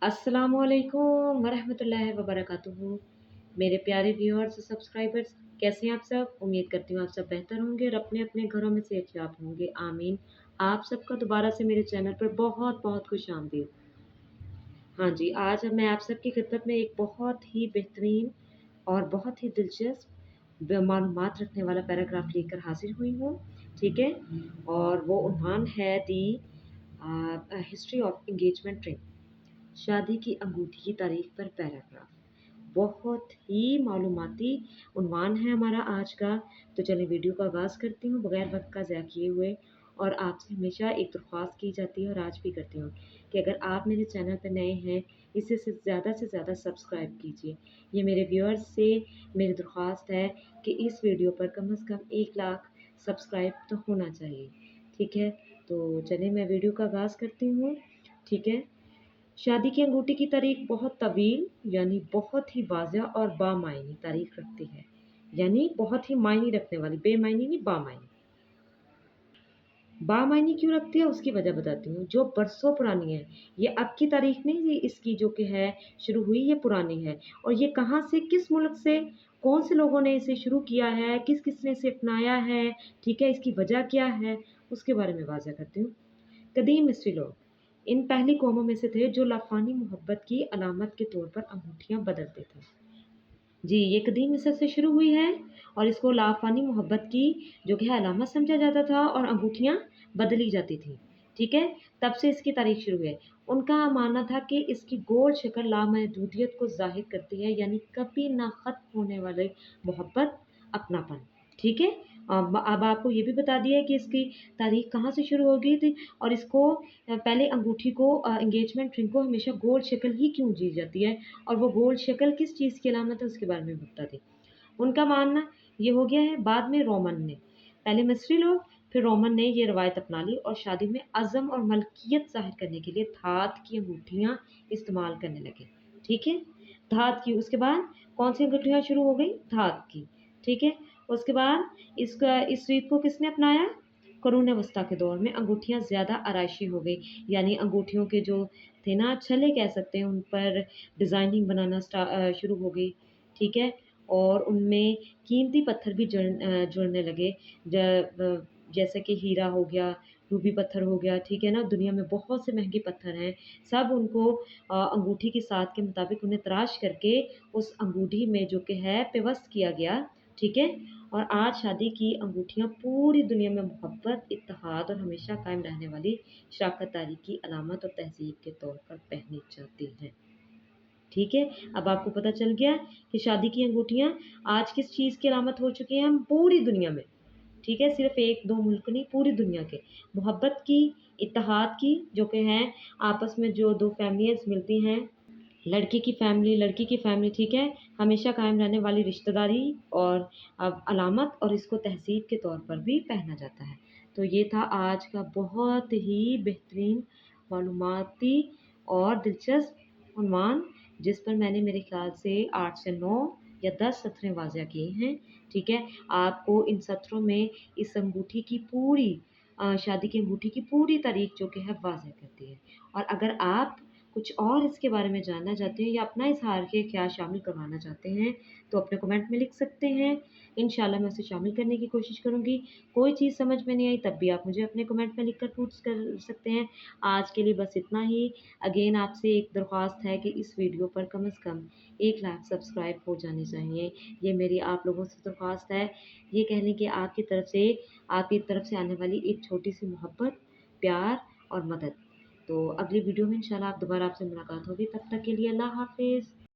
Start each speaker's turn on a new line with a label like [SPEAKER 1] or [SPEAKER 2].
[SPEAKER 1] अस्सलामुअलैकुम वरहमतुल्लाहि वबरकातुहू। मेरे प्यारे व्यूअर्स और सब्सक्राइबर्स, कैसे हैं आप सब? उम्मीद करती हूँ आप सब बेहतर होंगे और अपने अपने घरों में सेहतयाब होंगे, आमीन। आप सबका दोबारा से मेरे चैनल पर बहुत बहुत खुश आमदीद। हाँ जी, आज मैं आप सबकी खिदमत में एक बहुत ही बेहतरीन और बहुत ही दिलचस्प मालूमात रखने वाला पैराग्राफ लेकर हाजिर हुई हूँ। ठीक है, और वो उन्वान है दी हिस्ट्री ऑफ एंगेजमेंट रिंग, शादी की अंगूठी की तारीख पर पैराग्राफ। बहुत ही मालूमाती उन्वान है हमारा आज का। तो चलिए वीडियो का आगाज़ करती हूँ बगैर वक्त का ज़ाया किए हुए। और आपसे हमेशा एक दरख्वास्त की जाती है और आज भी करती हूँ कि अगर आप मेरे चैनल पर नए हैं, इसे से ज़्यादा सब्सक्राइब कीजिए। ये मेरे व्यूअर्स से मेरी दरख्वास्त है कि इस वीडियो पर कम से कम 1 लाख सब्सक्राइब तो होना चाहिए। ठीक है, तो चलिए मैं वीडियो का आगाज़ करती हूँ। ठीक है, शादी की अंगूठी की तारीख बहुत तवील यानी बहुत ही वाज़ह और बामायनी तारीख रखती है। यानी बहुत ही मायने रखने वाली, बेमायनी नहीं, बामायनी। बामायनी क्यों रखती है उसकी वजह बताती हूँ, जो बरसों पुरानी है। ये अब की तारीख नहीं, ये इसकी जो कि है शुरू हुई, ये पुरानी है। और ये कहाँ से, किस मुल्क से, कौन से लोगों ने इसे शुरू किया है, किस किस ने इसे अपनाया है, ठीक है, इसकी वजह क्या है, उसके बारे में वाज़ह करती हूँ। कदीम मिस्री लोग इन पहली कौमों में से थे जो लाफानी मोहब्बत की अलामत के तौर पर अंगूठियां बदलते थे। जी, ये कदीम मिस्र से शुरू हुई है और इसको लाफानी मोहब्बत की जो कि है अलामत समझा जाता था और अंगूठियां बदली जाती थी। ठीक है, तब से इसकी तारीख शुरू है। उनका मानना था कि इसकी गोल शक्ल लामहदूदियत को जाहिर करती है, यानी कभी ना खत्म होने वाले मोहब्बत, अपनापन। ठीक है, अब आपको ये भी बता दिया है कि इसकी तारीख कहाँ से शुरू हो गई थी और इसको पहले अंगूठी को, एंगेजमेंट रिंग को हमेशा गोल शक्ल ही क्यों दी जाती है और वो गोल शक्ल किस चीज़ की अलामत है उसके बारे में बता दी। उनका मानना ये हो गया है। बाद में रोमन ने, पहले मिस्री लोग, फिर रोमन ने ये रवायत अपना ली और शादी में अज़म और मलकियत ज़ाहिर करने के लिए धात की अंगूठियाँ इस्तेमाल करने लगे। ठीक है, धात की। उसके बाद कौन सी अंगूठियाँ शुरू हो गई? धात की। ठीक है, उसके बाद इस रीत को किसने अपनाया? क़ुरून वस्ता के दौर में अंगूठियाँ ज़्यादा आराइशी हो गई, यानी अंगूठियों के जो थे ना, छल्ले कह सकते हैं, उन पर डिज़ाइनिंग बनाना शुरू हो गई। ठीक है, और उनमें कीमती पत्थर भी जुड़ने लगे, जैसे कि हीरा हो गया, रूबी पत्थर हो गया। ठीक है ना, दुनिया में बहुत से महंगे पत्थर हैं, सब उनको अंगूठी की साथ के मुताबिक उन्हें तराश करके उस अंगूठी में जो कि है पेवस्त किया गया। ठीक है, और आज शादी की अंगूठियाँ पूरी दुनिया में मोहब्बत, इत्तेहाद और हमेशा कायम रहने वाली शराकतदारी की अलामत और तहज़ीब के तौर पर पहनी जाती हैं। ठीक है, अब आपको पता चल गया कि शादी की अंगूठियाँ आज किस चीज़ की अलामत हो चुकी हैं हम पूरी दुनिया में। ठीक है, सिर्फ़ 1-2 मुल्क नहीं, पूरी दुनिया के। मोहब्बत की, इत्तेहाद की, जो कि हैं आपस में जो 2 फ़ैमिलीज़ मिलती हैं, लड़के की फ़ैमिली, लड़की की फ़ैमिली, ठीक है, हमेशा कायम रहने वाली रिश्तेदारी और अब अलामत, और इसको तहज़ीब के तौर पर भी पहना जाता है। तो ये था आज का बहुत ही बेहतरीन, मालूमाती और दिलचस्प उन्वान, जिस पर मैंने मेरे ख़्याल से 8 से 9 या 10 सत्रह वाज़ह किए हैं। ठीक है, आपको इन सत्रों में इस अंगूठी की पूरी, शादी की अंगूठी की पूरी तारीख जो कि है वाज़ह करती है। और अगर आप कुछ और इसके बारे में जानना चाहते हैं या अपना इज़हार के ख़्याल शामिल करवाना चाहते हैं, तो अपने कमेंट में लिख सकते हैं। इंशाल्लाह मैं उसे शामिल करने की कोशिश करूँगी। कोई चीज़ समझ में नहीं आई तब भी आप मुझे अपने कमेंट में लिख कर पूछ कर सकते हैं। आज के लिए बस इतना ही। अगेन आपसे एक दरख्वास्त है कि इस वीडियो पर कम से कम 1 लाख सब्सक्राइब हो जाने चाहिए। ये मेरी आप लोगों से दरख्वास्त है। ये कह लें कि आपकी तरफ से आने वाली एक छोटी-सी मोहब्बत, प्यार और मदद। तो अगली वीडियो में इंशाल्लाह आप दोबारा आपसे मुलाकात होगी। तब तक के लिए अल्लाह हाफ़िज़।